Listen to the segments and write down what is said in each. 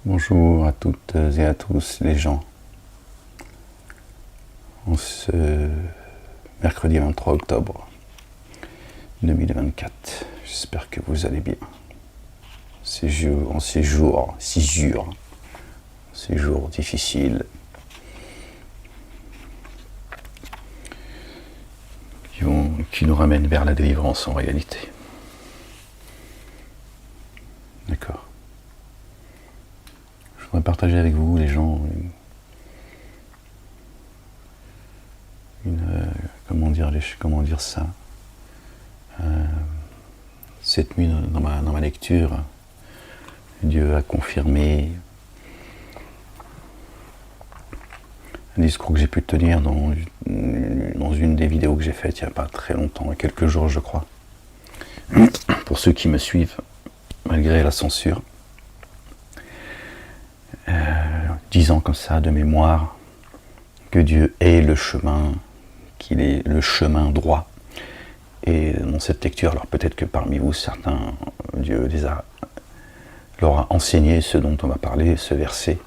Bonjour à toutes et à tous les gens. En ce mercredi 23 octobre 2024, j'espère que vous allez bien. Ces jours difficiles qui nous ramènent vers la délivrance en réalité. D'accord. Je voudrais partager avec vous, les gens, comment dire ça, cette nuit dans ma lecture, Dieu a confirmé un discours que j'ai pu tenir dans une des vidéos que j'ai faites il n'y a pas très longtemps, il y a quelques jours je crois. Pour ceux qui me suivent, malgré la censure, disant comme ça de mémoire que Dieu est le chemin, qu'il est le chemin droit. Et dans cette lecture, alors peut-être que parmi vous, certains, Dieu leur a enseigné ce dont on va parler, ce verset.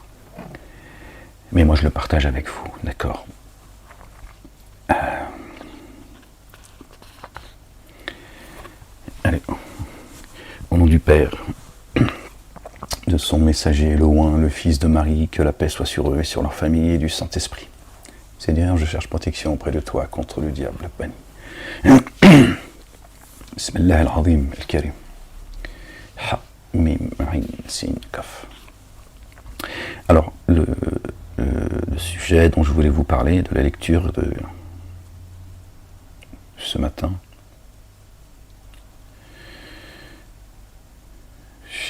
Mais moi, je le partage avec vous, d'accord. Allez, au nom du Père, de son messager, le Oint, le Fils de Marie, que la paix soit sur eux et sur leur famille, et du Saint-Esprit. Seigneur, je cherche protection auprès de toi contre le diable banni. Bismillah al-Azim al-Karim. Ha, mim, ayn, sin, kaf. Alors, le sujet dont je voulais vous parler, de la lecture de ce matin,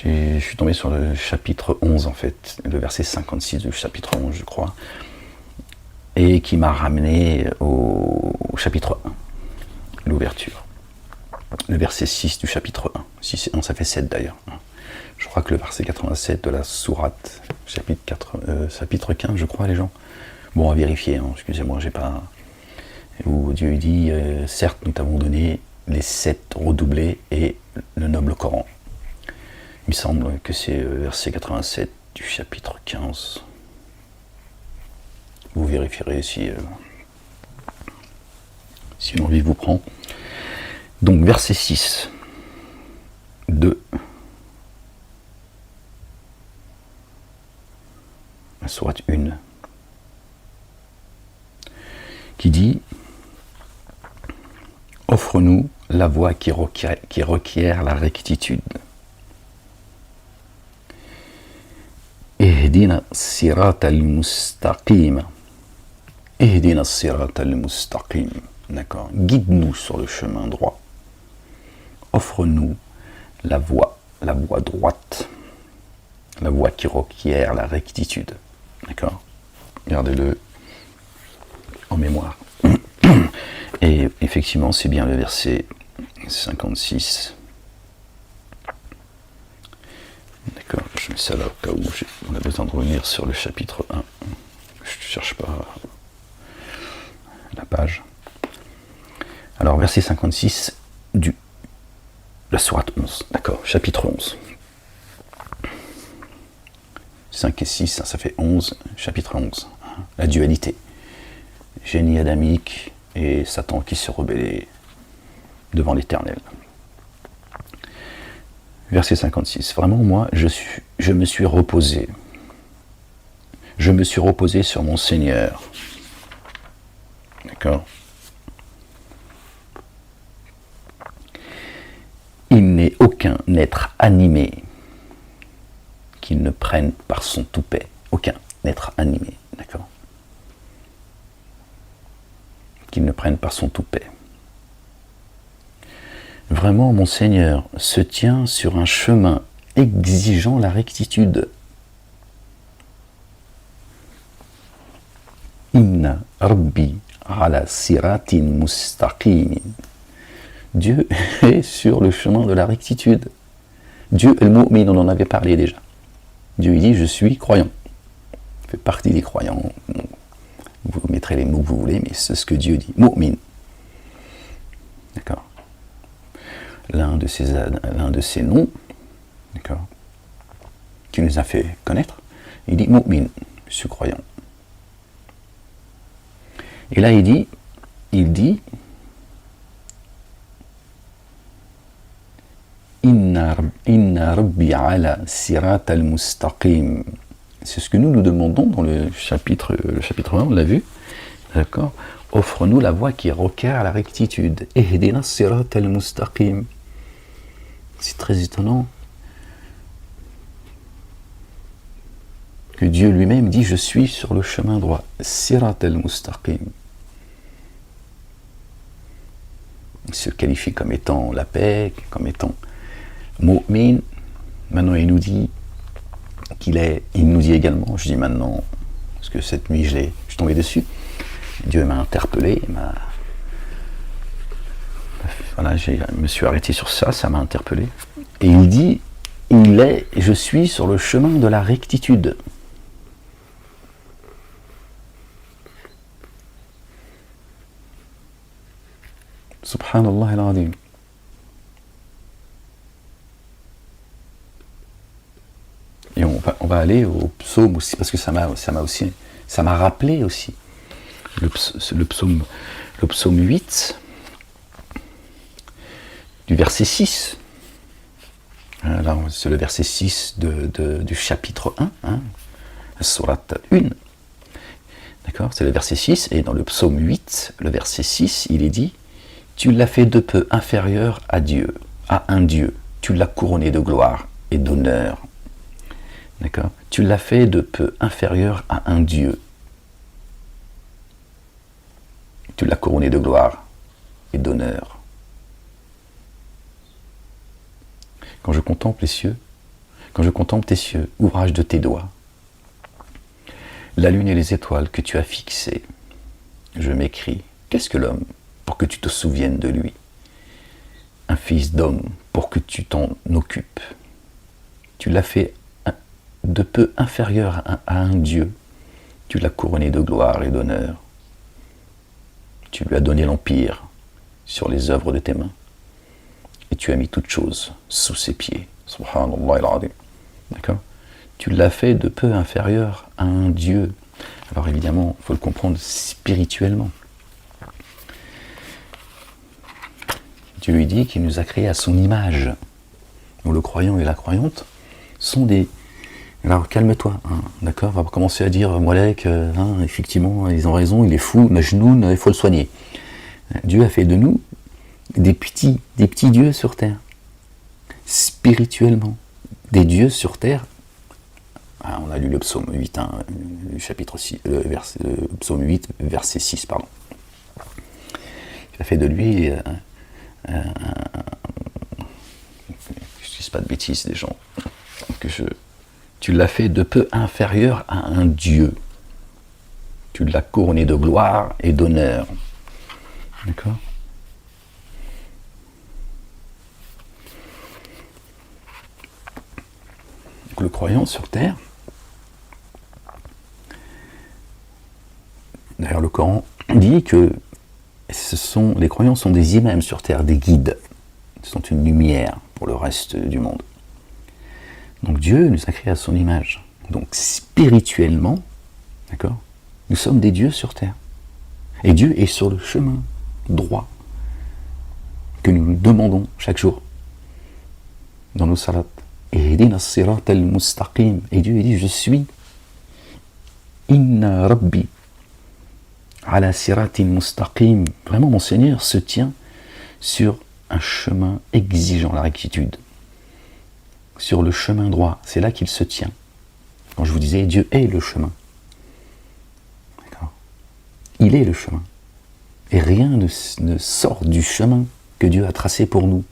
je suis tombé sur le chapitre 11 en fait, le verset 56 du chapitre 11 je crois, et qui m'a ramené au chapitre 1, l'ouverture. Le verset 6 du chapitre 1. 6 et 1, ça fait 7 d'ailleurs. Je crois que le verset 87 de la sourate, chapitre 15, je crois, les gens. Bon, à vérifier, hein, excusez-moi, j'ai pas... Où Dieu dit, certes, nous t'avons donné les 7 redoublés et le noble Coran. Il me semble que c'est verset 87 du chapitre 15. Vous vérifierez si l'envie vous prend. Donc, verset 6 de la sourate 1, qui dit « Offre-nous la voie qui requiert la rectitude. Ihdina sirat al-mustaqim. Ihdina sirat al-mustaqim. » D'accord. Guide-nous sur le chemin droit. Offre-nous la voie droite, la voie qui requiert la rectitude. D'accord. Gardez-le en mémoire. Et effectivement, c'est bien le verset 56. D'accord, je mets ça là au cas où on a besoin de revenir sur le chapitre 1. Je ne cherche pas la page. Alors, verset 56 de la sourate 11. D'accord, chapitre 11. 5 et 6, ça fait 11, chapitre 11. La dualité. Génie adamique et Satan qui se rebellait devant l'Éternel. Verset 56. Vraiment, moi, je me suis reposé. Je me suis reposé sur mon Seigneur. D'accord. Il n'est aucun être animé qu'il ne prenne par son toupet. Aucun être animé. D'accord. Qu'il ne prenne par son toupet. Vraiment, mon Seigneur se tient sur un chemin exigeant la rectitude. Inna Rabbi ala siratin mustaqim. Dieu est sur le chemin de la rectitude. Dieu est le mu'min, on en avait parlé déjà. Dieu dit, je suis croyant. Il fait partie des croyants. Vous mettrez les mots que vous voulez, mais c'est ce que Dieu dit. Mu'min. D'accord. L'un de ses noms, d'accord, qui nous a fait connaître. Il dit mu'min, je suis croyant. Et là il dit Inna rabbi ala sirat al-mustaqim. C'est ce que nous demandons dans le chapitre 1, on l'a vu. D'accord. Offre-nous la voie qui requiert la rectitude. Ihdina sirat al-mustaqim. C'est très étonnant que Dieu lui-même dit je suis sur le chemin droit. Sirat al-mustaqim. Il se qualifie comme étant la paix, comme étant mu'min. Maintenant il nous dit il nous dit également, je dis maintenant, parce que cette nuit je suis tombé dessus, Dieu m'a interpellé, voilà, je me suis arrêté sur ça, ça m'a interpellé. Et il dit, je suis sur le chemin de la rectitude. Subhanallah al-Azim. Et on va aller au psaume aussi, parce que ça m'a rappelé aussi le psaume 8, du verset 6. Alors, c'est le verset 6 du chapitre 1, Surat 1. D'accord, c'est le verset 6, et dans le psaume 8, le verset 6, il est dit « Tu l'as fait de peu inférieur à Dieu, à un Dieu, tu l'as couronné de gloire et d'honneur. » D'accord ? Tu l'as fait de peu inférieur à un Dieu. Tu l'as couronné de gloire et d'honneur. Quand je contemple les cieux, quand je contemple tes cieux, ouvrage de tes doigts, la lune et les étoiles que tu as fixées, je m'écris, qu'est-ce que l'homme pour que tu te souviennes de lui? Un fils d'homme pour que tu t'en occupes. Tu l'as fait de peu inférieur à un Dieu, tu l'as couronné de gloire et d'honneur. Tu lui as donné l'empire sur les œuvres de tes mains, et tu as mis toutes choses sous ses pieds. Subhanallah al-Azim. D'accord ? Tu l'as fait de peu inférieur à un Dieu. Alors évidemment, il faut le comprendre spirituellement. Dieu lui dit qu'il nous a créés à son image. Donc le croyant et la croyante sont des... Alors calme-toi, d'accord, on va commencer à dire Molek, effectivement, ils ont raison, il est fou, Majnoun, il faut le soigner. Dieu a fait de nous des petits dieux sur terre, spirituellement, des dieux sur terre. On a lu le psaume 8, le chapitre 6, le psaume 8, verset 6, pardon. Il a fait de lui, je ne dis pas de bêtises, des gens tu l'as fait de peu inférieur à un Dieu. Tu l'as couronné de gloire et d'honneur. D'accord ? Donc le croyant sur terre, d'ailleurs le Coran dit que les croyants sont des imams sur terre, des guides. Ils sont une lumière pour le reste du monde. Donc Dieu nous a créés à son image. Donc spirituellement, d'accord, nous sommes des dieux sur terre. Et Dieu est sur le chemin droit que nous demandons chaque jour dans nos salats. Ihdina sirat al-mustaqim. Et Dieu dit, je suis Inna rabbi ala siratin mustaqim. Vraiment, mon Seigneur se tient sur un chemin exigeant la rectitude. Sur le chemin droit, c'est là qu'il se tient. Quand je vous disais, Dieu est le chemin. D'accord ? Il est le chemin. Et rien ne sort du chemin que Dieu a tracé pour nous.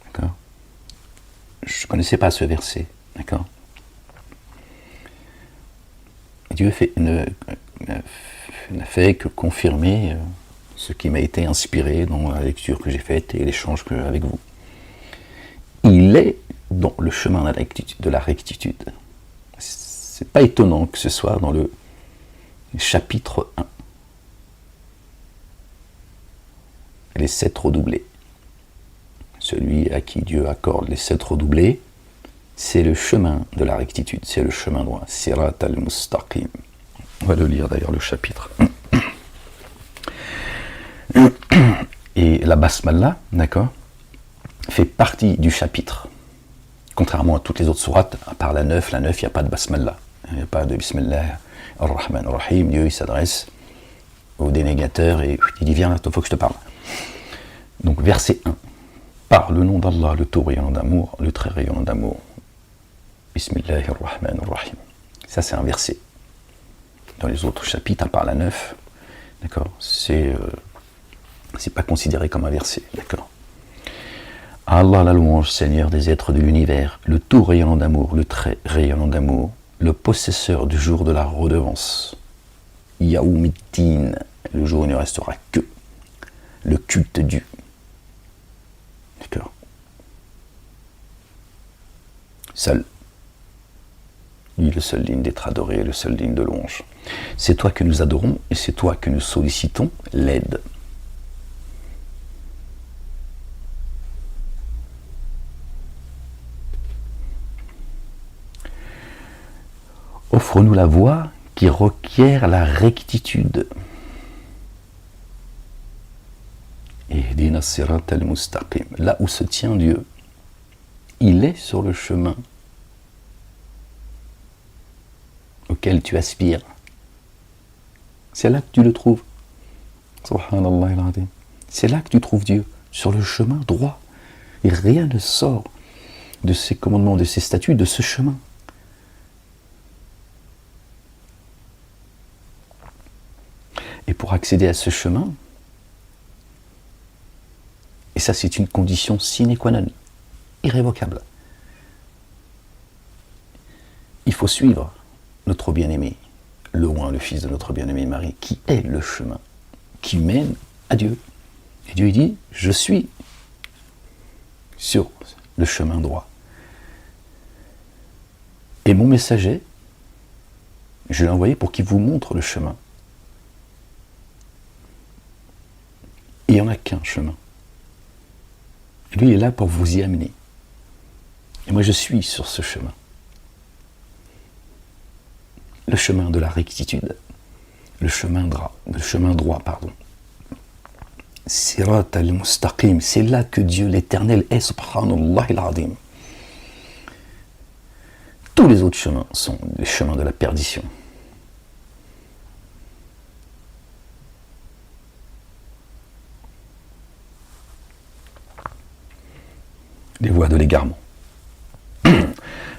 D'accord ? Je ne connaissais pas ce verset. D'accord ? Dieu n'a fait que confirmer ce qui m'a été inspiré dans la lecture que j'ai faite et l'échange avec vous. Il est dans le chemin de la rectitude. C'est pas étonnant que ce soit dans le chapitre 1. Les 7 redoublés. Celui à qui Dieu accorde les 7 redoublés, c'est le chemin de la rectitude, c'est le chemin droit. Sirat al-Mustaqim. On va le lire d'ailleurs, le chapitre. Et la basmala, d'accord, fait partie du chapitre. Contrairement à toutes les autres sourates, à part la 9, il n'y a pas de basmala. Il n'y a pas de Bismillah ar-Rahman ar-Rahim. Dieu il s'adresse au dénégateur et il dit viens, il faut que je te parle. Donc verset 1. Par le nom d'Allah, le tout rayonnant d'amour, le très rayonnant d'amour. Bismillah ar-Rahman ar-Rahim. Ça c'est un verset. Dans les autres chapitres, à part la 9, d'accord, c'est pas considéré comme un verset, d'accord. Allah la louange, Seigneur des êtres de l'univers, le tout rayonnant d'amour, le très rayonnant d'amour, le possesseur du jour de la redevance. Yaoumiddin, le jour où il ne restera que le culte dû. D'accord. Seul. Il est le seul digne d'être adoré, le seul digne de louange. C'est toi que nous adorons et c'est toi que nous sollicitons l'aide. Offre-nous la voie qui requiert la rectitude. Ihdina sirat al-mustaqim. Là où se tient Dieu, il est sur le chemin auquel tu aspires. C'est là que tu le trouves. Subhanallah al-azim. C'est là que tu trouves Dieu, sur le chemin droit. Et rien ne sort de ses commandements, de ses statuts, de ce chemin. Et pour accéder à ce chemin, et ça c'est une condition sine qua non, irrévocable, il faut suivre notre bien-aimé, le roi, le fils de notre bien-aimé Marie, qui est le chemin, qui mène à Dieu. Et Dieu dit, je suis sur le chemin droit. Et mon messager, je l'ai envoyé pour qu'il vous montre le chemin. Et il n'y en a qu'un chemin. Et lui, il est là pour vous y amener. Et moi, je suis sur ce chemin. Le chemin de la rectitude. Le chemin droit, pardon. Sirat al-Mustaqim. C'est là que Dieu l'éternel est, subhanallah al-azim. Tous les autres chemins sont les chemins de la perdition. Les voies de l'égarement.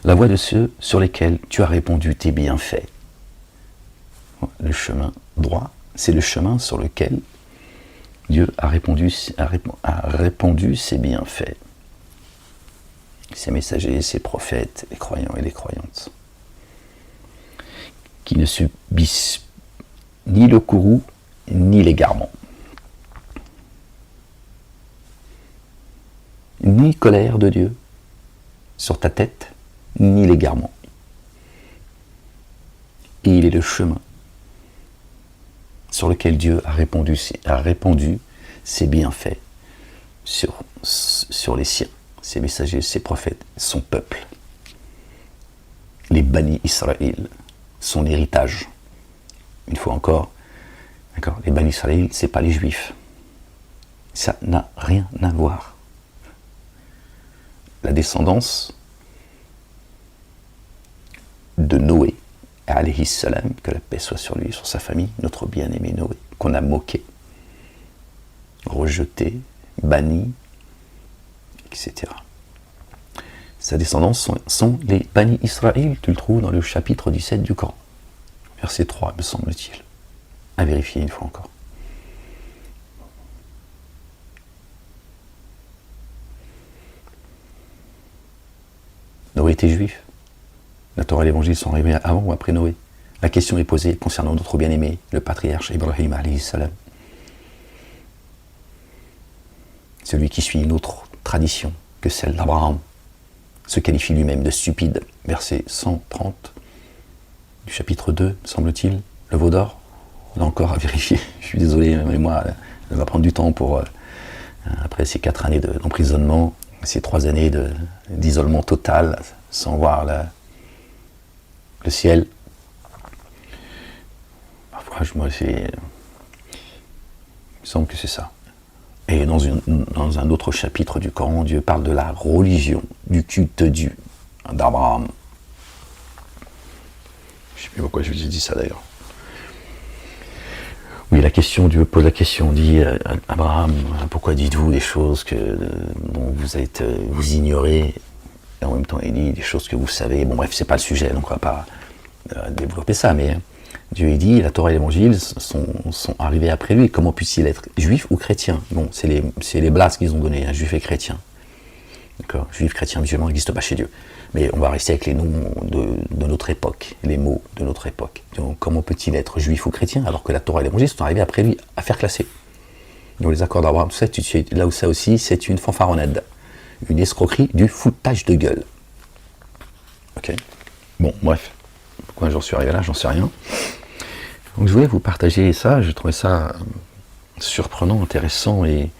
La voie de ceux sur lesquels tu as répandu tes bienfaits. Le chemin droit, c'est le chemin sur lequel Dieu a répandu ses bienfaits. Ses messagers, ses prophètes, les croyants et les croyantes. Qui ne subissent ni le courroux, ni l'égarement. Ni colère de Dieu sur ta tête, ni l'égarement. Et il est le chemin sur lequel Dieu a répandu ses bienfaits sur les siens, ses messagers, ses prophètes, son peuple. Les Bani Israël, son héritage. Une fois encore, d'accord, les Bani Israël, c'est pas les Juifs. Ça n'a rien à voir. La descendance de Noé, alayhi salam, que la paix soit sur lui, sur sa famille, notre bien-aimé Noé, qu'on a moqué, rejeté, banni, etc. Sa descendance sont les Bani Israël, tu le trouves dans le chapitre 17 du Coran, verset 3, me semble-t-il. À vérifier une fois encore. Noé était juif. La Torah et l'Évangile sont arrivés avant ou après Noé. La question est posée concernant notre bien-aimé, le patriarche Ibrahim alayhi salam. Celui qui suit une autre tradition que celle d'Abraham se qualifie lui-même de stupide. Verset 130 du chapitre 2, semble-t-il, le veau d'or. Là encore à vérifier. Je suis désolé, mais moi, ça va prendre du temps pour, après ces 4 années d'emprisonnement, ces 3 années d'isolement total, sans voir le ciel. Moi, il me semble que c'est ça. Et dans un autre chapitre du Coran, Dieu parle de la religion, du culte de Dieu, d'Abraham. Je ne sais plus pourquoi je vous ai dit ça d'ailleurs. Oui, Dieu pose la question, dit Abraham, pourquoi dites-vous des choses dont vous ignorez, et en même temps il dit des choses que vous savez. Bon bref, c'est pas le sujet, donc on va pas développer ça, mais Dieu il dit, la Torah et l'Évangile sont arrivés après lui. Comment puisse-t-il être juif ou chrétien? Bon, c'est les blases qu'ils ont donné, juif et chrétien. D'accord, juif, chrétien, musulman n'existe pas chez Dieu. Mais on va rester avec les noms de notre époque, les mots de notre époque. Donc, comment peut-il être juif ou chrétien alors que la Torah et l'Évangile sont arrivés après lui à faire classer? Donc les accords d'Abraham, tout ça, là où ça aussi, c'est une fanfaronnade, une escroquerie, du foutage de gueule. Ok. Bon, bref. Pourquoi j'en suis arrivé là, j'en sais rien. Donc je voulais vous partager ça, je trouvais ça surprenant, intéressant et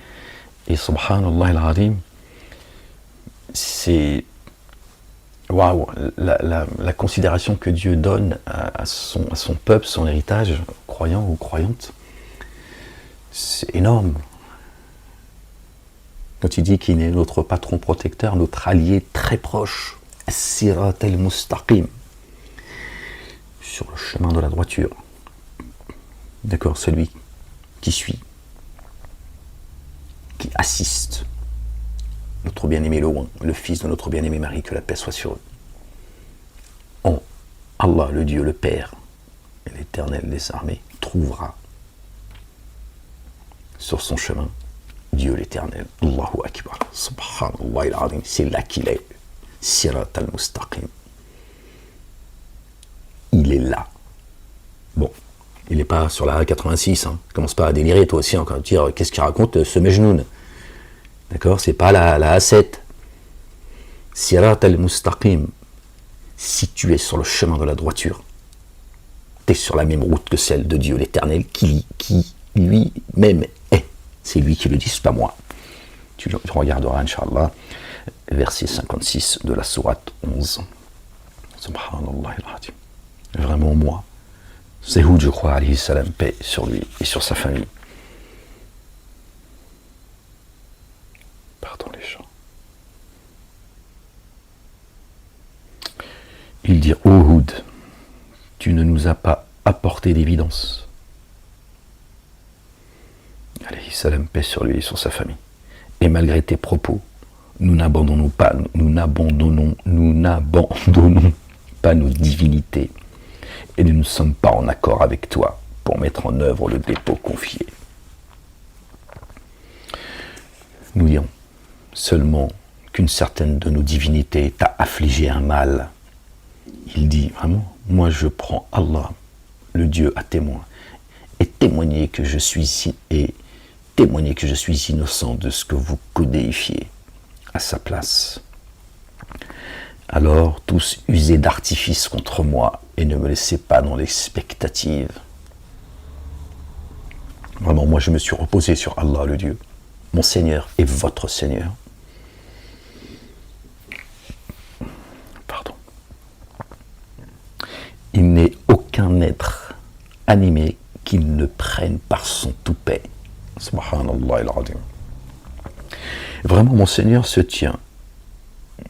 subhanallah al-azim, c'est waouh, la considération que Dieu donne à son peuple, son héritage, croyant ou croyante, c'est énorme. Quand il dit qu'il est notre patron protecteur, notre allié très proche, as-sirat al-mustaqim, sur le chemin de la droiture. D'accord, celui qui suit, qui assiste notre bien-aimé le Oint, le fils de notre bien-aimé Marie, que la paix soit sur eux. En Allah, le Dieu, le Père, et l'Éternel des armées, trouvera sur son chemin Dieu l'Éternel. Allahu Akbar. Subhanallah al-Azim. C'est là qu'il est. Sirat al-Mustaqim. Il est là. Bon. Il n'est pas sur la A86, hein. Commence pas à délirer toi aussi, encore dire qu'est-ce qu'il raconte ce Mejnoun. D'accord, c'est pas la A7. Sirat al-Mustaqim. Si tu es sur le chemin de la droiture, tu es sur la même route que celle de Dieu l'Éternel, qui lui-même est. C'est lui qui le dit, c'est pas moi. Tu regarderas, Inch'Allah, verset 56 de la sourate 11. Subhanallah al-Azim. Vraiment moi. C'est Hud, je crois, alayhi salam, paix sur lui et sur sa famille. Pardon les gens. Il dit, ô Hud, tu ne nous as pas apporté d'évidence. Alayhi salam, paix sur lui et sur sa famille. Et malgré tes propos, nous n'abandonnons pas nos divinités. Et nous ne sommes pas en accord avec toi pour mettre en œuvre le dépôt confié. Nous dirons seulement qu'une certaine de nos divinités t'a affligé un mal. Il dit vraiment, moi je prends Allah, le Dieu à témoin, et témoigner que je suis innocent de ce que vous codéifiez à sa place. Alors tous usez d'artifice contre moi et ne me laissez pas dans l'expectative. Vraiment, moi je me suis reposé sur Allah le Dieu, mon Seigneur et votre Seigneur. Pardon. Il n'est aucun être animé qu'il ne prenne par son toupet. Subhanallah al-Azim. Vraiment, mon Seigneur se tient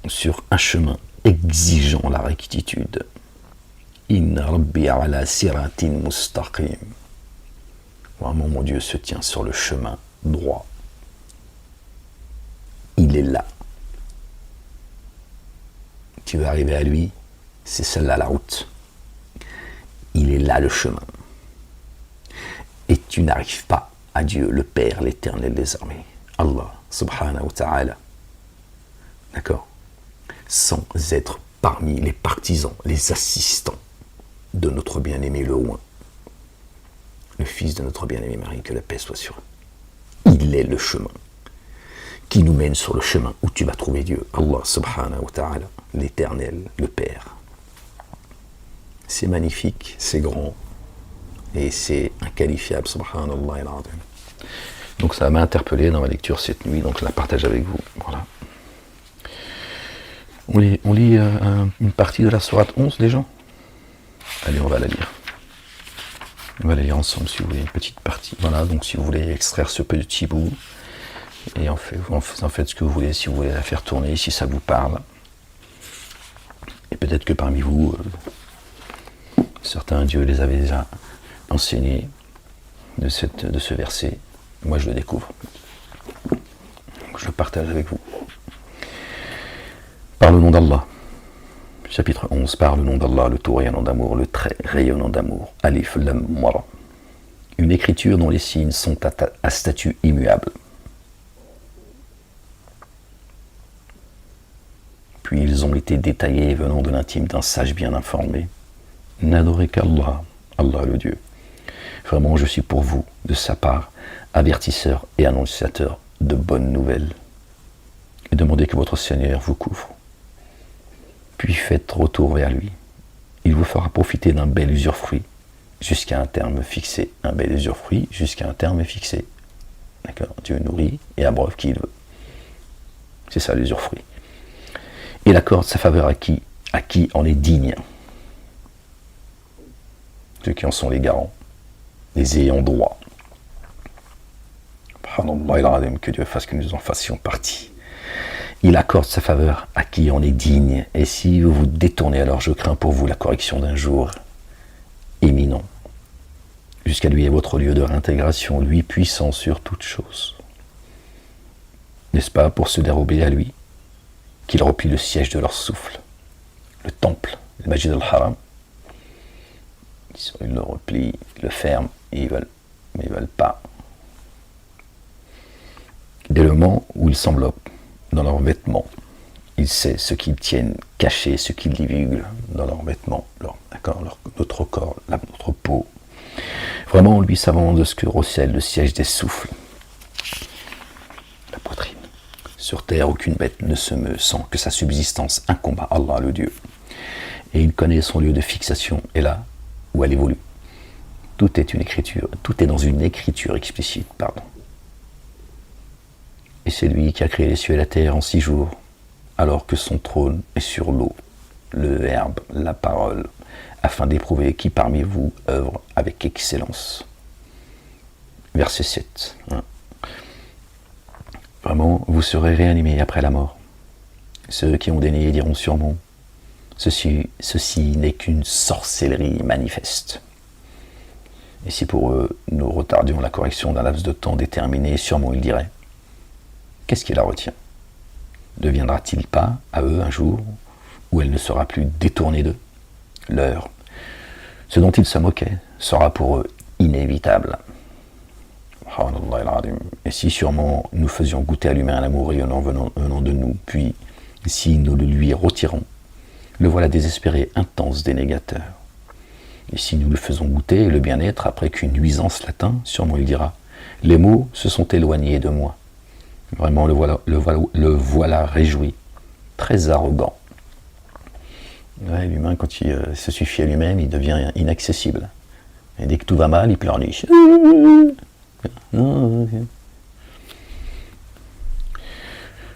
sur un chemin exigeant la rectitude. Inna Rabbi ala siratin mustaqim. Vraiment, mon Dieu se tient sur le chemin droit. Il est là. Tu veux arriver à lui, c'est celle-là la route. Il est là le chemin. Et tu n'arrives pas à Dieu, le Père, l'Éternel des armées. Allah, subhanahu wa ta'ala. D'accord? Sans être parmi les partisans, les assistants de notre bien-aimé le Oint, le fils de notre bien-aimé Marie, que la paix soit sur eux. Il est le chemin qui nous mène sur le chemin où tu vas trouver Dieu, Allah subhanahu wa ta'ala, l'Éternel, le Père. C'est magnifique, c'est grand et c'est inqualifiable, subhanallah al-azim. Donc ça m'a interpellé dans ma lecture cette nuit, donc je la partage avec vous. Voilà. On lit une partie de la sourate 11, les gens? Allez, on va la lire. On va la lire ensemble, si vous voulez, une petite partie. Voilà, donc si vous voulez extraire ce petit bout, et en faites ce que vous voulez, si vous voulez la faire tourner, si ça vous parle. Et peut-être que parmi vous, certains dieux les avaient déjà enseignés de ce verset. Moi, je le découvre. Donc, je le partage avec vous. Par le nom d'Allah. Chapitre 11. Par le nom d'Allah, le tout rayonnant d'amour, le très rayonnant d'amour. Alif Lam Ra. Une écriture dont les signes sont à statut immuable. Puis ils ont été détaillés venant de l'intime d'un sage bien informé. N'adorez qu'Allah, Allah le Dieu. Vraiment, je suis pour vous, de sa part, avertisseur et annonciateur de bonnes nouvelles. Et demandez que votre Seigneur vous couvre. Puis faites retour vers lui. Il vous fera profiter d'un bel usufruit jusqu'à un terme fixé. Un bel usufruit jusqu'à un terme fixé. D'accord? Dieu nourrit et abreuve qui il veut. C'est ça l'usufruit. Il accorde sa faveur à qui en est digne. Ceux qui en sont les garants, les ayants droit. Que Dieu fasse que nous en fassions partie. Il accorde sa faveur à qui en est digne, et si vous vous détournez, alors je crains pour vous la correction d'un jour éminent. Jusqu'à lui est votre lieu de réintégration, lui puissant sur toute chose. N'est-ce pas pour se dérober à lui qu'il replie le siège de leur souffle, le temple, le Masjid al-Haram? Ils le replient, ils le ferment, mais ils ne veulent pas. Dès le moment où ils s'enveloppent dans leurs vêtements, il sait ce qu'ils tiennent caché, ce qu'ils divulguent dans leurs vêtements, notre corps, notre peau. Vraiment, lui savant de ce que recèle le siège des souffles, la poitrine. Sur terre, aucune bête ne se meut sans que sa subsistance incombe à Allah le Dieu. Et il connaît son lieu de fixation, et là où elle évolue. Tout est dans une écriture explicite, pardon. Et c'est lui qui a créé les cieux et la terre en 6 jours, alors que son trône est sur l'eau, le verbe, la parole, afin d'éprouver qui parmi vous œuvre avec excellence. Verset 7. Vraiment, vous serez réanimés après la mort. Ceux qui ont dénié diront sûrement, ceci n'est qu'une sorcellerie manifeste. Et si pour eux, nous retardions la correction d'un laps de temps déterminé, sûrement ils diraient, qu'est-ce qui la retient? Ne viendra-t-il pas à eux un jour où elle ne sera plus détournée d'eux? L'heure, ce dont ils se moquaient, sera pour eux inévitable. Et si sûrement nous faisions goûter à l'humain l'amour rayonnant venant de nous, puis si nous le lui retirons, le voilà désespéré, intense, dénégateur. Et si nous le faisons goûter le bien-être après qu'une nuisance l'atteint, sûrement il dira, les maux se sont éloignés de moi. Vraiment, le voilà réjoui, très arrogant. Ouais, l'humain, quand il se suffit à lui-même, il devient inaccessible. Et dès que tout va mal, il pleurniche.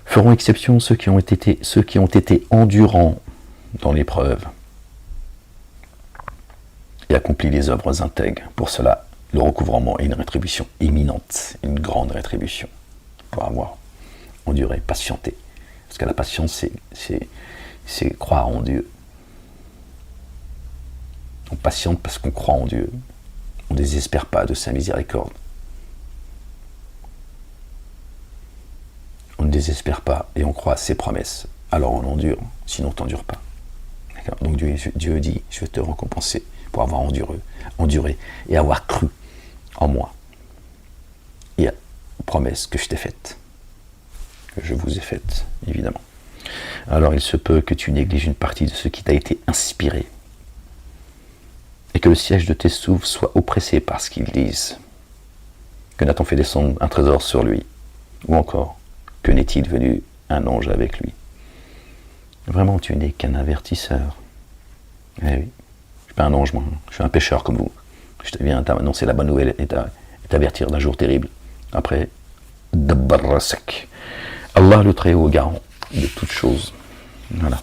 Feront exception ceux qui ont été endurants dans l'épreuve et accompli les œuvres intègres. Pour cela, le recouvrement est une rétribution imminente, une grande rétribution. Pour avoir enduré, patienté. Parce que la patience, c'est croire en Dieu. On patiente parce qu'on croit en Dieu. On ne désespère pas de sa miséricorde. On ne désespère pas et on croit à ses promesses. Alors on endure, sinon on ne t'endure pas. D'accord. Donc Dieu dit, je vais te récompenser pour avoir enduré et avoir cru en moi. Et aux promesses que je t'ai faites. Que je vous ai faites, évidemment. Alors il se peut que tu négliges une partie de ce qui t'a été inspiré. Et que le siège de tes souffles soit oppressé par ce qu'ils disent. Que n'a-t-on fait descendre un trésor sur lui? Ou encore, que n'est-il venu un ange avec lui? Vraiment, tu n'es qu'un avertisseur. Eh oui, je ne suis pas un ange, moi. Je suis un pécheur comme vous. Je te viens t'annoncer la bonne nouvelle et t'avertir d'un jour terrible. Après, Dabbarrasak. Allah le Très-Haut, garant de toutes choses. Voilà.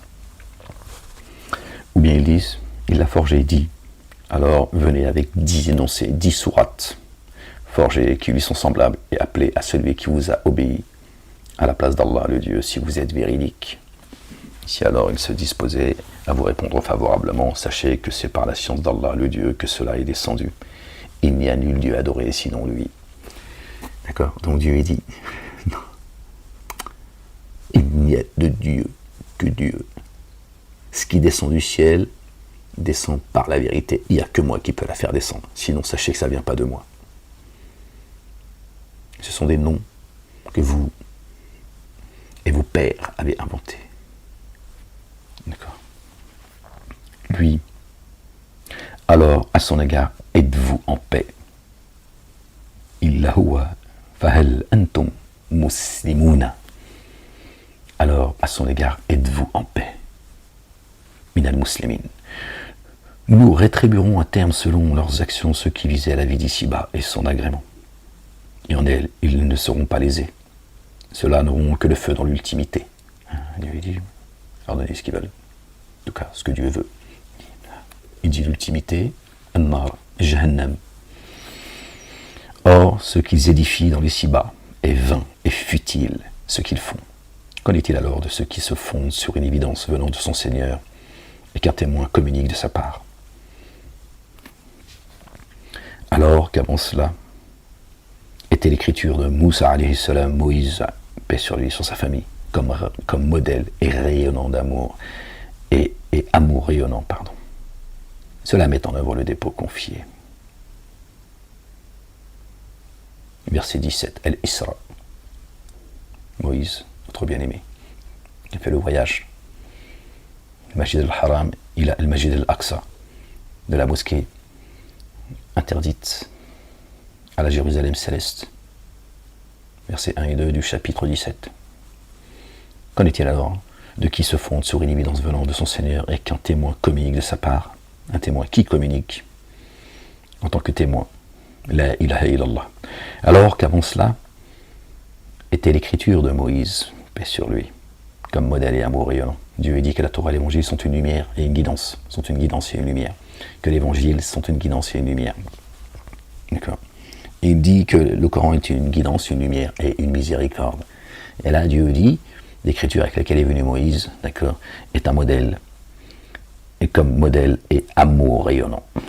Ou bien ils disent, il l'a forgé 10. Alors venez avec 10 énoncés, 10 sourates forgées qui lui sont semblables et appelez à celui qui vous a obéi à la place d'Allah le Dieu si vous êtes véridique. Si alors il se disposait à vous répondre favorablement, sachez que c'est par la science d'Allah le Dieu que cela est descendu. Il n'y a nul Dieu adoré sinon lui. D'accord? Donc Dieu est dit, non. Il n'y a de Dieu que Dieu. Ce qui descend du ciel descend par la vérité. Il n'y a que moi qui peux la faire descendre. Sinon, sachez que ça ne vient pas de moi. Ce sont des noms que vous et vos pères avez inventés. D'accord. Lui, alors, à son égard, êtes-vous en paix? Illa huwa fahal antum muslimuna. Alors, à son égard, êtes-vous en paix? Minal muslimin. Nous rétribuerons à terme selon leurs actions ceux qui visaient à la vie d'ici-bas et son agrément. Et en elle, ils ne seront pas lésés. Ceux-là n'auront que le feu dans l'ultimité. Dieu dit, leur donner ce qu'ils veulent. En tout cas, ce que Dieu veut. Il dit l'ultimité, An-Nar, Jahannam. Or, ce qu'ils édifient dans les ci-bas est vain et futile, ce qu'ils font. Qu'en est-il alors de ceux qui se fondent sur une évidence venant de son Seigneur et qu'un témoin communique de sa part? Alors qu'avant cela était l'écriture de Moussa alayhi salam, Moïse, paix sur lui, sur sa famille, comme modèle et rayonnant d'amour, et amour rayonnant, pardon. Cela met en œuvre le dépôt confié. Verset 17, El-Isra. Moïse, notre bien-aimé, il fait le voyage. Le Masjid al-Haram, il a le Masjid al-Aqsa, de la mosquée interdite à la Jérusalem céleste. Versets 1 et 2 du chapitre 17. Qu'en est-il alors de qui se fonde sur une évidence venant de son Seigneur et qu'un témoin communique de sa part? Un témoin qui communique en tant que témoin. La ilaha illallah. Alors qu'avant cela était l'écriture de Moïse, paix sur lui, comme modèle et amour rayonnant. Dieu dit que la Torah et l'évangile sont une lumière et une guidance, sont une guidance et une lumière. Que l'évangile sont une guidance et une lumière. D'accord. Il dit que le Coran est une guidance, une lumière et une miséricorde. Et là, Dieu dit, l'écriture avec laquelle est venu Moïse, d'accord, est un modèle. Et comme modèle et amour rayonnant. Vous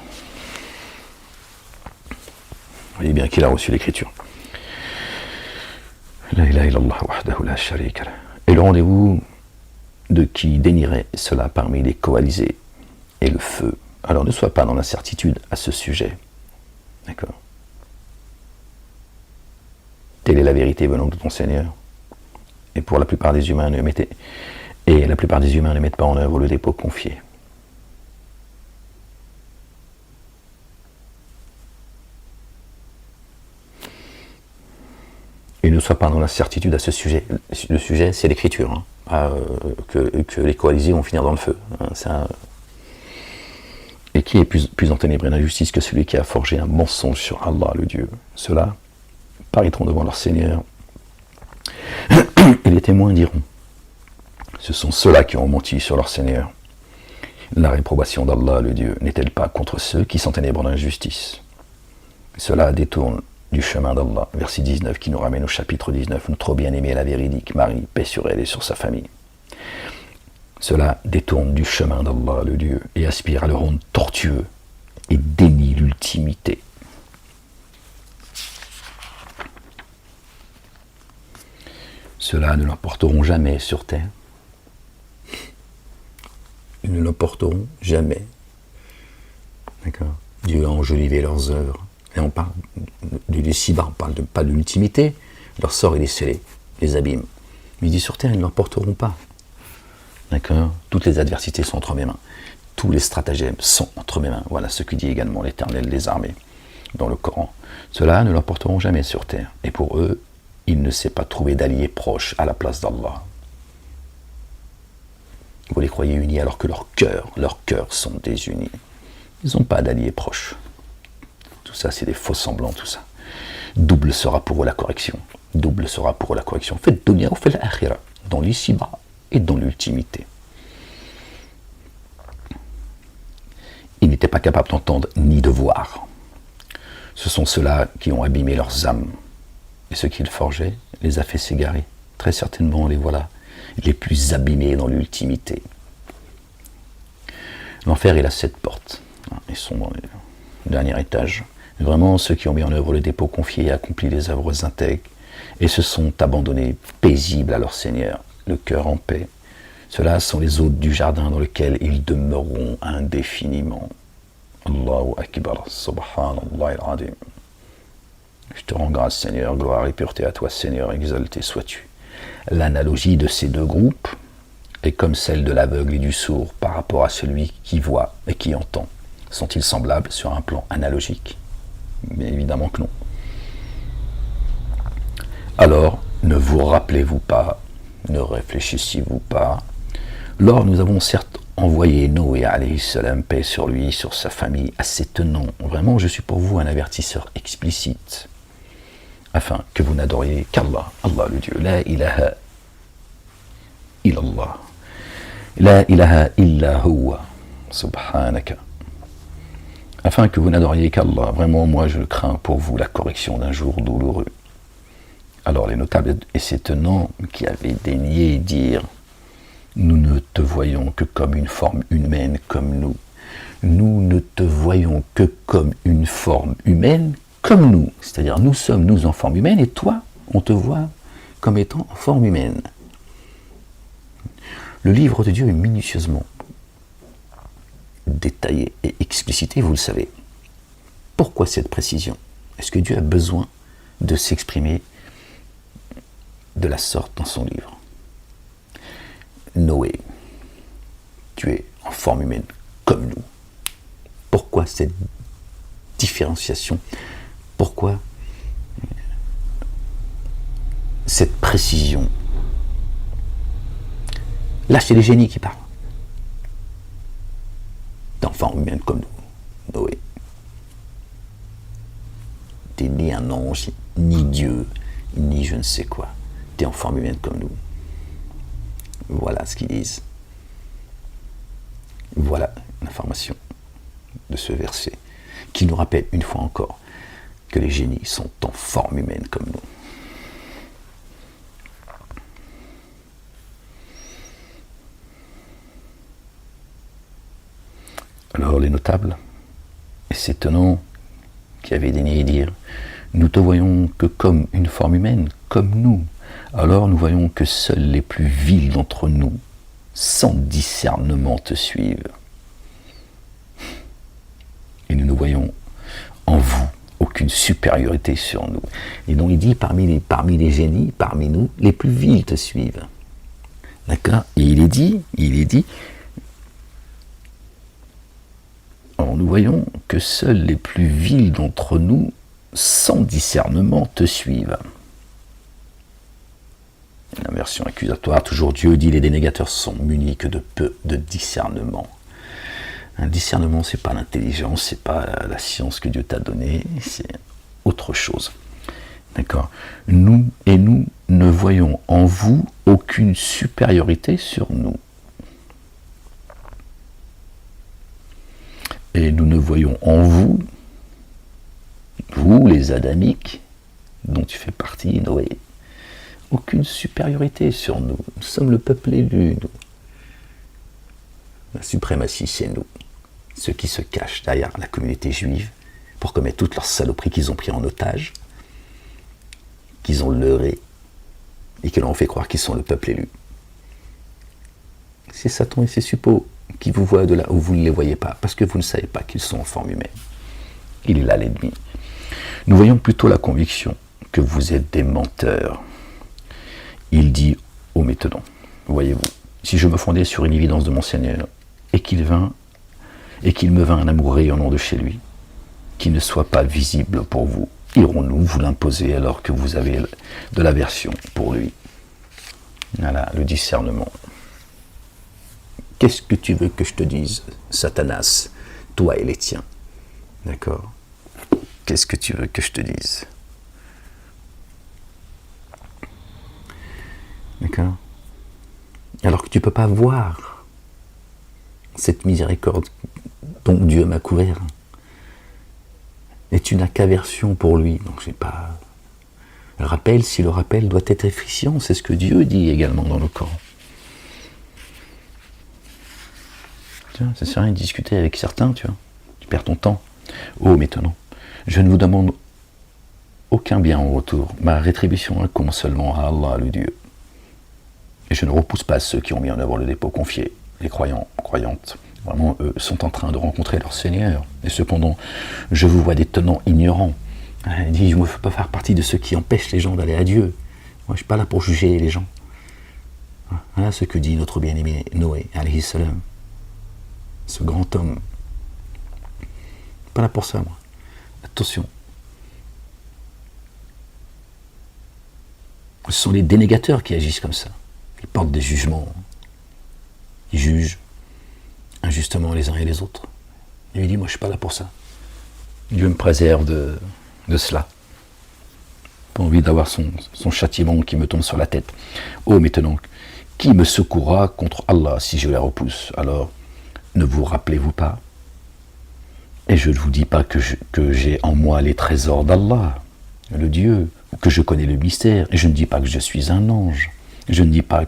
voyez bien qu'il a reçu l'écriture. La ilaha illallah wahdahu la sharika lah. Et le rendez-vous de qui dénierait cela parmi les coalisés et le feu. Alors ne sois pas dans l'incertitude à ce sujet. D'accord. Telle est la vérité venant de ton Seigneur. Et pour la plupart des humains ne mettent pas en œuvre le dépôt confié. Et ne sois pas dans l'incertitude à ce sujet. Le sujet, c'est l'écriture. Que les coalisés vont finir dans le feu. Et qui est plus enténébré d'injustice que celui qui a forgé un mensonge sur Allah, le Dieu? Ceux-là paraîtront devant leur Seigneur. Et les témoins diront, ce sont ceux-là qui ont menti sur leur Seigneur. La réprobation d'Allah, le Dieu, n'est-elle pas contre ceux qui s'enténèbrent d'injustice? Cela détourne du chemin d'Allah. Verset 19 qui nous ramène au chapitre 19. Notre bien-aimée, la véridique Marie, paix sur elle et sur sa famille. Cela détourne du chemin d'Allah, le Dieu, et aspire à le rendre tortueux et dénie l'ultimité. Ceux-là ne l'emporteront jamais sur terre. Ils ne l'emporteront jamais. D'accord. Dieu a enjolivé leurs œuvres. Et on parle du ci-bas, on parle pas de l'ultimité. Leur sort, il est scellé, les abîmes. Mais il dit sur terre, ils ne l'emporteront pas. D'accord. Toutes les adversités sont entre mes mains. Tous les stratagèmes sont entre mes mains. Voilà ce que dit également l'Éternel des armées dans le Coran. Ceux-là ne l'emporteront jamais sur terre. Et pour eux, il ne s'est pas trouvé d'alliés proches à la place d'Allah. Vous les croyez unis alors que leurs cœurs sont désunis. Ils n'ont pas d'alliés proches. Tout ça, c'est des faux semblants, tout ça. Double sera pour eux la correction. Double sera pour eux la correction. Faites dunya ou faites l'akhira. Dans l'ici-bas et dans l'ultimité. n'étaient pas capables d'entendre ni de voir. Ce sont ceux-là qui ont abîmé leurs âmes. Et ce qu'ils forgeaient les a fait s'égarer. Très certainement, les voilà, les plus abîmés dans l'ultimité. L'enfer, il a 7 portes. Ils sont dans le dernier étage. Vraiment, ceux qui ont mis en œuvre le dépôt confié et accompli les œuvres intègres, et se sont abandonnés paisibles à leur Seigneur, le cœur en paix. Ceux-là sont les hôtes du jardin dans lequel ils demeureront indéfiniment. Allahu Akbar, Subhanallah al-Adim. Je te rends grâce, Seigneur, gloire et pureté à toi, Seigneur, exalté sois-tu. L'analogie de ces deux groupes est comme celle de l'aveugle et du sourd par rapport à celui qui voit et qui entend. Sont-ils semblables sur un plan analogique? Mais évidemment que non. Alors, ne vous rappelez-vous pas, ne réfléchissez-vous pas. Lors nous avons certes envoyé Noé, alayhi salam, paix sur lui, sur sa famille, assez tenant. Vraiment, je suis pour vous un avertisseur explicite, afin que vous n'adoriez qu'Allah, Allah le Dieu. La ilaha illallah. La ilaha illa huwa. Subhanaka. Afin que vous n'adoriez qu'Allah. Vraiment, moi, je crains pour vous la correction d'un jour douloureux. Alors, les notables et ses tenants qui avaient daigné dire « Nous ne te voyons que comme une forme humaine comme nous. Nous ne te voyons que comme une forme humaine comme nous. » C'est-à-dire, nous sommes, nous, en forme humaine, et toi, on te voit comme étant en forme humaine. Le livre de Dieu est minutieusement détaillé et explicité, vous le savez. Pourquoi cette précision? Est-ce que Dieu a besoin de s'exprimer de la sorte dans son livre? Noé, tu es en forme humaine comme nous. Pourquoi cette différenciation? Pourquoi cette précision? Là, c'est les génies qui parlent. T'es en forme humaine comme nous, Noé. T'es ni un ange, ni Dieu, ni je ne sais quoi. T'es en forme humaine comme nous. Voilà ce qu'ils disent. Voilà l'information de ce verset, qui nous rappelle une fois encore que les génies sont en forme humaine comme nous. Alors les notables et ces tenants qui avaient daigné dire « Nous te voyons que comme une forme humaine, comme nous. Alors nous voyons que seuls les plus vils d'entre nous, sans discernement, te suivent. Et nous ne voyons en vous aucune supériorité sur nous. » Et donc il dit parmi les génies, parmi nous, les plus vils te suivent. D'accord? Et il est dit, alors nous voyons que seuls les plus vils d'entre nous, sans discernement, te suivent. La version accusatoire, toujours Dieu dit les dénégateurs sont munis que de peu de discernement. Un discernement, c'est pas l'intelligence, c'est pas la science que Dieu t'a donnée, c'est autre chose. D'accord? Nous ne voyons en vous aucune supériorité sur nous. Et nous ne voyons en vous, vous les Adamiques, dont tu fais partie, Noé, aucune supériorité sur nous. Nous sommes le peuple élu, nous. La suprématie, c'est nous. Ceux qui se cachent derrière la communauté juive pour commettre toutes leurs saloperies qu'ils ont pris en otage, qu'ils ont leurré et qui leur ont fait croire qu'ils sont le peuple élu. C'est Satan et ses suppôts qui vous voient de là où vous ne les voyez pas, parce que vous ne savez pas qu'ils sont en forme humaine. Il est là l'ennemi. Nous voyons plutôt la conviction que vous êtes des menteurs. Il dit aux maintenant, voyez-vous, si je me fondais sur une évidence de mon Seigneur, et qu'il me vint un amour rayonnant de chez lui, qui ne soit pas visible pour vous, irons-nous vous l'imposer alors que vous avez de l'aversion pour lui? Voilà, le discernement. Qu'est-ce que tu veux que je te dise, Satanas, toi et les tiens? D'accord? Qu'est-ce que tu veux que je te dise? D'accord? Alors que tu ne peux pas voir cette miséricorde dont Dieu m'a couvert. Et tu n'as qu'aversion pour lui. Donc j'ai pas... Rappel, si le rappel doit être efficient, c'est ce que Dieu dit également dans le Coran. Tiens, ça sert à rien de discuter avec certains, tu vois. Tu perds ton temps. Oh, maintenant, je ne vous demande aucun bien en retour. Ma rétribution incombe seulement à Allah, le Dieu. Et je ne repousse pas ceux qui ont mis en œuvre le dépôt confié. Les croyants, croyantes, vraiment, eux, sont en train de rencontrer leur Seigneur. Et cependant, je vous vois des tenants ignorants. Il dit, je ne veux pas faire partie de ceux qui empêchent les gens d'aller à Dieu. Moi, je ne suis pas là pour juger les gens. Voilà ce que dit notre bien-aimé Noé, alayhi salam. Ce grand homme. Je ne suis pas là pour ça, moi. Attention. Ce sont les dénégateurs qui agissent comme ça. Ils portent des jugements. Ils jugent injustement les uns et les autres. Et il dit, moi, je ne suis pas là pour ça. Dieu me préserve de cela. Pas envie d'avoir son châtiment qui me tombe sur la tête. Oh, maintenant, qui me secourra contre Allah si je les repousse? Alors, ne vous rappelez-vous pas? Et je ne vous dis pas que j'ai en moi les trésors d'Allah, le Dieu, ou que je connais le mystère. Et je ne dis pas que je suis un ange. Je ne dis pas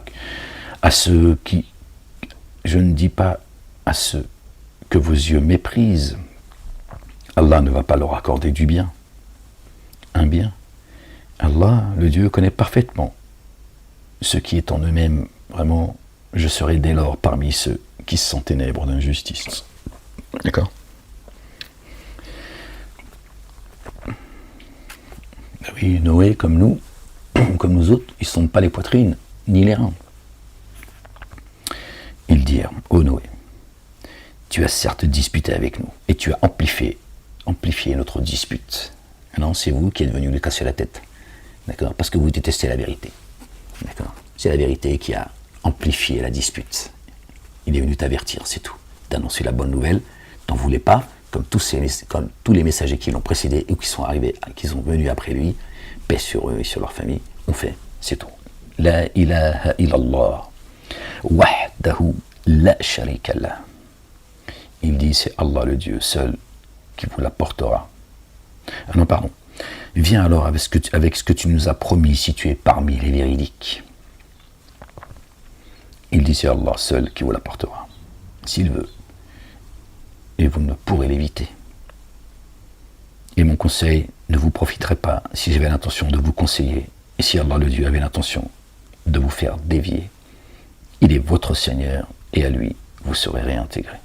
à ceux que vos yeux méprisent. Allah ne va pas leur accorder du bien. Un bien. Allah, le Dieu, connaît parfaitement ce qui est en eux-mêmes. Vraiment, je serai dès lors parmi ceux qui se sont ténèbres d'injustice. D'accord? Oui, Noé, comme nous autres, ils ne sont pas les poitrines, ni les reins. Ils dirent, ô Noé, tu as certes disputé avec nous, et tu as amplifié notre dispute. Non, c'est vous qui êtes venus lui casser la tête. D'accord? Parce que vous détestez la vérité. D'accord? C'est la vérité qui a amplifié la dispute. Il est venu t'avertir, c'est tout. D'annoncer la bonne nouvelle. T'en voulais pas, comme tous les messagers qui l'ont précédé ou qui sont venus après lui, paix sur eux et sur leur famille, ont fait, c'est tout. La ilaha illallah. Wahdahu la sharika lah. Il dit, c'est Allah le Dieu seul qui vous l'apportera. Ah non, pardon. Viens alors avec ce que tu nous as promis si tu es parmi les véridiques. Il dit, c'est Allah seul qui vous l'apportera, s'il veut. Et vous ne pourrez l'éviter. Et mon conseil ne vous profiterait pas si j'avais l'intention de vous conseiller et si Allah le Dieu avait l'intention de vous faire dévier. Il est votre Seigneur et à lui vous serez réintégrés.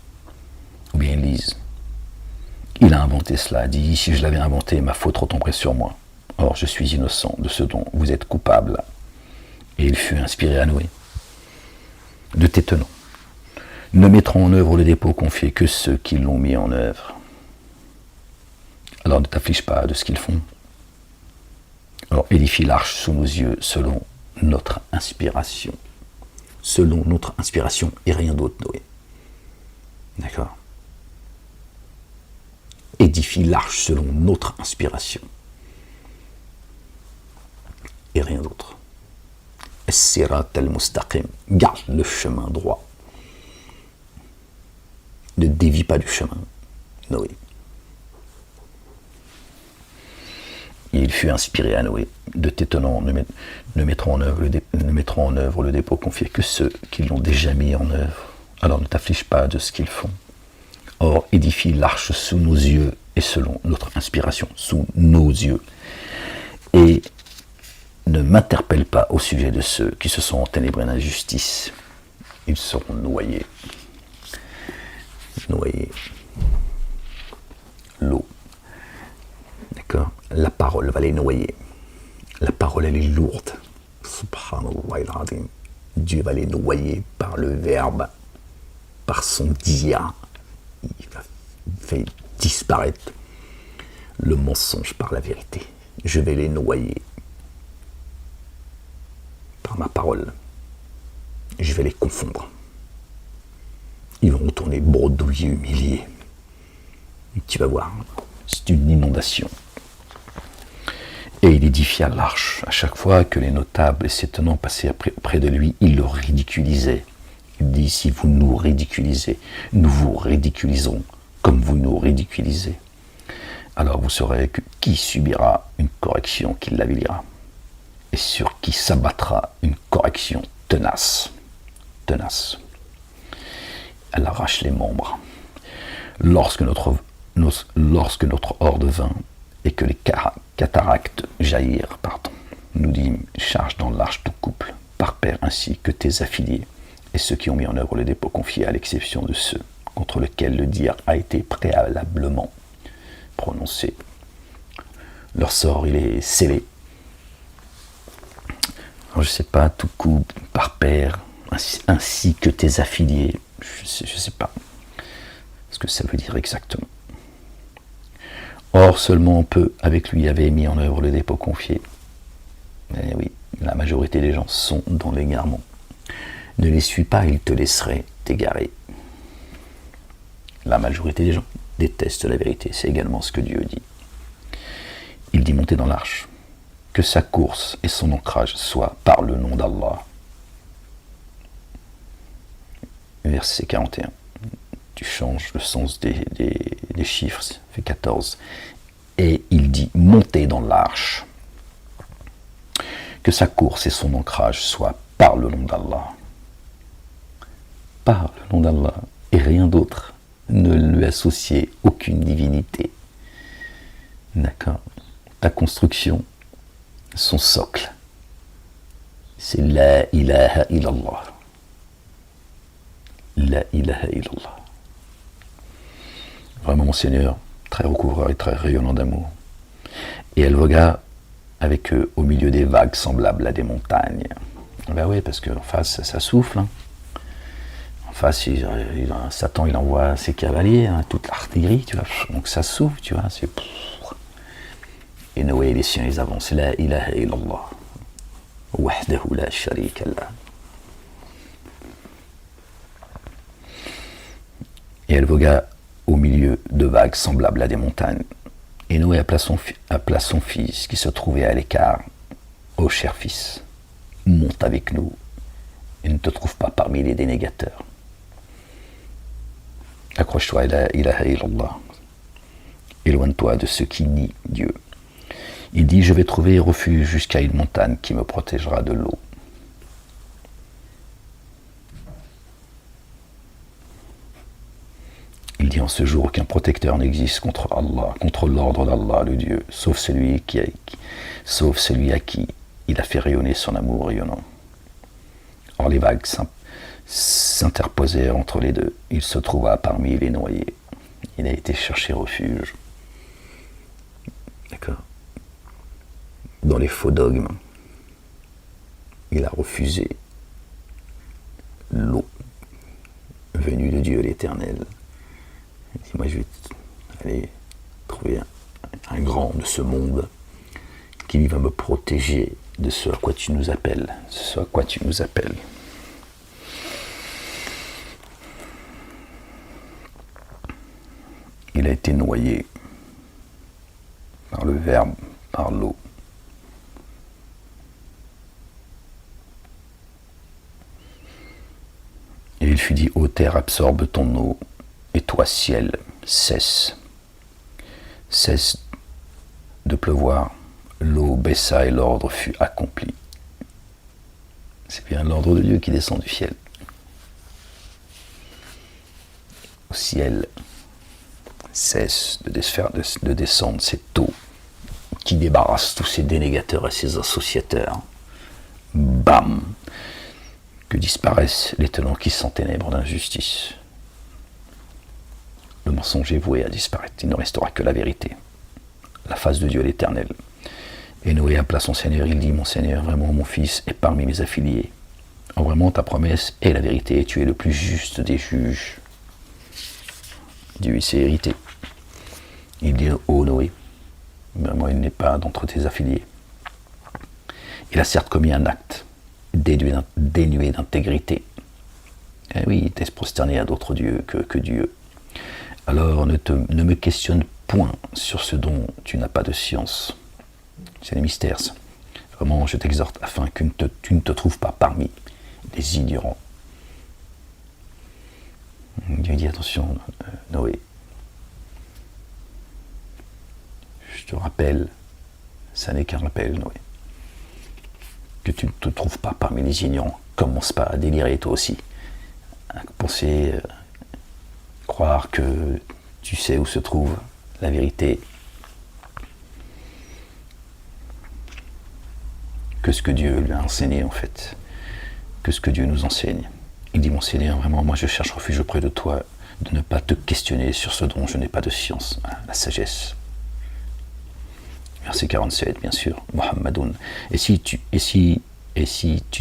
Ou bien ils lisent. Il a inventé cela, dit, si je l'avais inventé, ma faute retomberait sur moi. Or, je suis innocent de ce dont vous êtes coupable. Et il fut inspiré à Noé. De tes tenants. Ne mettront en œuvre le dépôt confié que ceux qui l'ont mis en œuvre. Alors ne t'afflige pas de ce qu'ils font. Alors édifie l'arche sous nos yeux selon notre inspiration. Selon notre inspiration et rien d'autre, Noé. D'accord? Édifie l'arche selon notre inspiration. Et rien d'autre. As-sirat al-mustaqim. Garde le chemin droit. Ne dévie pas du chemin, Noé. Il fut inspiré à Noé. De tes tenants ne mettront en œuvre le dépôt confié que ceux qui l'ont déjà mis en œuvre. Alors ne t'afflige pas de ce qu'ils font. Or, édifie l'arche sous nos yeux et selon notre inspiration, sous nos yeux. Et ne m'interpelle pas au sujet de ceux qui se sont enténébrés d'injustice. Ils seront noyés. Noyés. L'eau. D'accord? La parole va les noyer. La parole, elle est lourde. Subhanallah al-Azim. Dieu va les noyer par le verbe, par son dia. Il va faire disparaître le mensonge par la vérité. Je vais les noyer par ma parole. Je vais les confondre. Ils vont retourner bredouillés, humiliés. Et tu vas voir, c'est une inondation. Et il édifia l'arche. À chaque fois que les notables et ses tenants passaient près de lui, il le ridiculisait. Il dit, si vous nous ridiculisez, nous vous ridiculiserons comme vous nous ridiculisez, alors vous saurez que qui subira une correction qui l'avilira, et sur qui s'abattra une correction tenace. Tenace. Elle arrache les membres. Lorsque notre horde vint et que les cataractes jaillirent, nous dîmes, charge dans l'arche tout couple, par pair ainsi que tes affiliés, et ceux qui ont mis en œuvre le dépôt confié, à l'exception de ceux contre lesquels le dire a été préalablement prononcé. Leur sort, il est scellé. Alors, je ne sais pas, tout couple, par pair, ainsi que tes affiliés, je ne sais pas ce que ça veut dire exactement. Or, seulement peu avec lui avait mis en œuvre le dépôt confié. Mais oui, la majorité des gens sont dans l'égarement. Ne les suis pas, ils te laisseraient t'égarer. La majorité des gens détestent la vérité, c'est également ce que Dieu dit. Il dit monter dans l'arche, que sa course et son ancrage soient par le nom d'Allah. Verset 41. Tu changes le sens des chiffres, ça fait 14. Et il dit monter dans l'arche, que sa course et son ancrage soient par le nom d'Allah. Par le nom d'Allah et rien d'autre. Ne lui associez aucune divinité. D'accord. Ta construction, son socle, c'est La ilaha illallah. La ilaha illallah. Vraiment, mon Seigneur, très recouvreur et très rayonnant d'amour. Et elle vogua avec eux au milieu des vagues semblables à des montagnes. Ben oui, parce qu'en face, ça souffle. Hein. En face, Satan, il envoie ses cavaliers, hein, toute l'artillerie, tu vois. Donc ça souffle, tu vois. C'est... Et Noé et les siens, ils avancent. La ilaha illallah. Wahdahu la sharika lah. Et elle vogua au milieu de vagues semblables à des montagnes. Et Noé appela son fils, qui se trouvait à l'écart. Ô cher fils, monte avec nous, et ne te trouve pas parmi les dénégateurs. Accroche-toi à la ilaha illallah. Éloigne-toi de ceux qui nient Dieu. Il dit, je vais trouver refuge jusqu'à une montagne qui me protégera de l'eau. Il dit, en ce jour, aucun protecteur n'existe contre Allah, contre l'ordre d'Allah, le Dieu, sauf celui à qui il a fait rayonner son amour rayonnant. Or les vagues s'interposèrent entre les deux. Il se trouva parmi les noyés. Il a été chercher refuge. D'accord. Dans les faux dogmes, il a refusé l'eau venue de Dieu l'Éternel. Il dit, moi je vais aller trouver un grand de ce monde qui va me protéger de ce à quoi tu nous appelles. Ce à quoi tu nous appelles. Il a été noyé par le Verbe, par l'eau. Et il fut dit, ô terre, absorbe ton eau, et toi, ciel, cesse. Cesse de pleuvoir. L'eau baissa et l'ordre fut accompli. C'est bien l'ordre de Dieu qui descend du ciel. Au ciel, cesse de descendre cette eau qui débarrasse tous ces dénégateurs et ces associateurs. Bam! Que disparaissent les tenants qui s'enténèbrent d'injustice. Le mensonge est voué à disparaître. Il ne restera que la vérité. La face de Dieu l'Éternel. Et Noé appela son Seigneur. Il dit, mon Seigneur, vraiment mon fils est parmi mes affiliés. En vraiment ta promesse est la vérité. Et tu es le plus juste des juges. Dieu s'est hérité. Il dit, ô Noé, vraiment il n'est pas d'entre tes affiliés. Il a certes commis un acte dénué d'intégrité. Et oui, il était prosterné à d'autres dieux que Dieu. Alors ne me questionne point sur ce dont tu n'as pas de science. C'est les mystères. Vraiment, je t'exhorte afin que tu ne te trouves pas parmi les ignorants. Dieu dit, attention, Noé, je te rappelle, ça n'est qu'un rappel, Noé, que tu ne te trouves pas parmi les ignorants. Commence pas à délirer toi aussi, à penser, croire que tu sais où se trouve la vérité, que ce que Dieu lui a enseigné en fait, que ce que Dieu nous enseigne. Il dit, mon Seigneur, vraiment, moi je cherche refuge auprès de toi, de ne pas te questionner sur ce dont je n'ai pas de science, la sagesse. Verset 47, bien sûr, Muhammadoun. Et si tu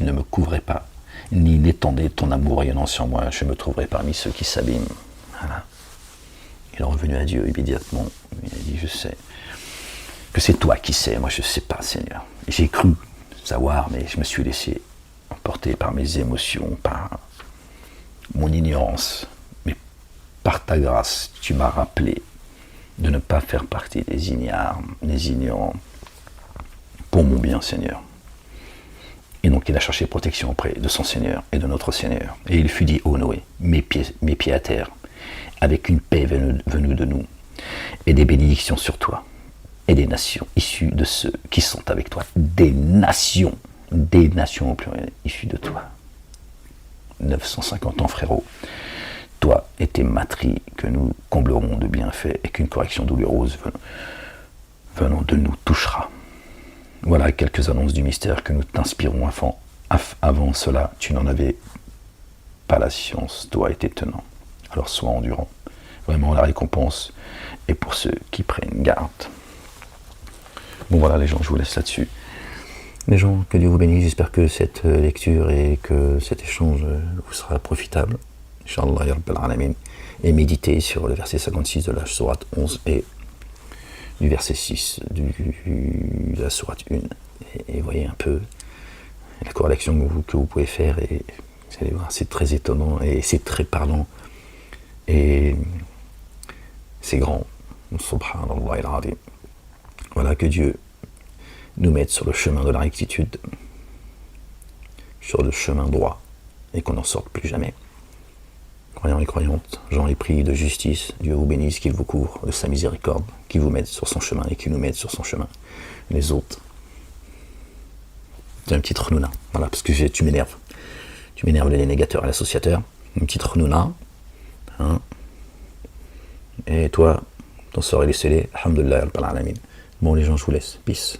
ne me couvrais pas, ni n'étendais ton amour rayonnant sur moi, je me trouverais parmi ceux qui s'abîment. Voilà. Il est revenu à Dieu immédiatement. Il a dit, je sais que c'est toi qui sais, moi je ne sais pas, Seigneur. J'ai cru savoir, mais je me suis laissé emporter par mes émotions, par mon ignorance. Mais par ta grâce, tu m'as rappelé de ne pas faire partie des ignorants, pour mon bien, Seigneur. Et donc il a cherché protection auprès de son Seigneur et de notre Seigneur. Et il fut dit, ô Noé, mes pieds à terre, avec une paix venue de nous, et des bénédictions sur toi, et des nations issues de ceux qui sont avec toi. Des nations au pluriel, issues de toi. 950 ans, frérot. Toi et tes matries que nous comblerons de bienfaits et qu'une correction douloureuse venant de nous touchera. Voilà quelques annonces du mystère que nous t'inspirons avant cela. Tu n'en avais pas la science, toi et tes tenants. Alors sois endurant. Vraiment, la récompense est pour ceux qui prennent garde. Bon voilà les gens, je vous laisse là-dessus. Les gens, que Dieu vous bénisse. J'espère que cette lecture et que cet échange vous sera profitable. Inch'Allah, ya Rabbal Alamin. Et méditez sur le verset 56 de la sourate 11 et du verset 6 de la sourate 1. Et voyez un peu la corrélation que vous pouvez faire. Et vous allez voir, c'est très étonnant et c'est très parlant. Et c'est grand. Subhanallah al-Azim. Voilà, que Dieu nous mette sur le chemin de la rectitude, sur le chemin droit, et qu'on n'en sorte plus jamais. Croyants et croyantes, gens épris de justice, Dieu vous bénisse, qu'il vous couvre de sa miséricorde, qu'il vous mette sur son chemin et qu'il nous mette sur son chemin. Les autres, c'est un petit renouna, voilà, parce que tu m'énerves. Tu m'énerves les négateurs et l'associateur. Une petite renouna, hein. Et toi, ton sort est scellé. Alhamdulillah, Rabbil Alamin. Bon les gens, je vous laisse. Peace.